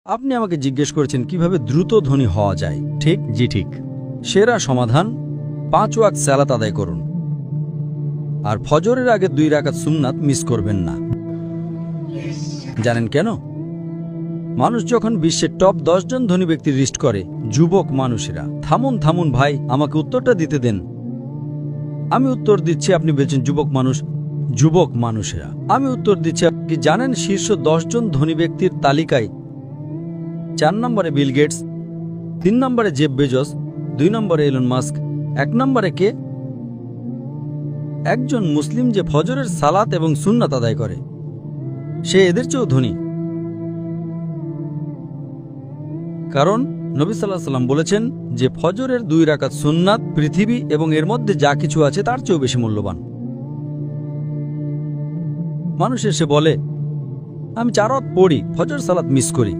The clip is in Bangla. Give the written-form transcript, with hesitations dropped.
আপনি আমাকে জিজ্ঞেস করেছেন কিভাবে দ্রুত ধনী হওয়া যায়, ঠিক? জি ঠিক। সেরা সমাধান 5 ওয়াক্ত সালাত আদায় করুন আর ফজরের আগে 2 রাকাত সুন্নাত মিস করবেন না। জানেন কেন? মানুষ যখন বিশ্বের টপ 10 জন ধনী ব্যক্তির লিস্ট করে, যুবক মানুষেরা। থামুন থামুন ভাই, আমাকে উত্তরটা দিতে দেন। আমি উত্তর দিচ্ছি, আপনি বলছেন যুবক মানুষ। যুবক মানুষেরা, আমি উত্তর দিচ্ছি। আপনি কি জানেন শীর্ষ 10 জন ধনী ব্যক্তির তালিকায় 4 নম্বরে বিল গেটস, 3 নম্বরে জেফ বেজোস, 2 নম্বরে এলন মাস্ক, 1 নম্বরে কে? একজন মুসলিম যে ফজরের সালাত এবং সুন্নাত আদায় করে, সে এদের চেয়েও ধনী। কারণ নবী সাল্লাল্লাহু আলাইহি সাল্লাম বলেছেন যে ফজরের 2 রাকাত সুন্নাত পৃথিবী এবং এর মধ্যে যা কিছু আছে তার চেয়েও বেশি মূল্যবান। মানুষ এসে বলে, আমি 4 ওয়াক্ত পড়ি, ফজর সালাত মিস করি।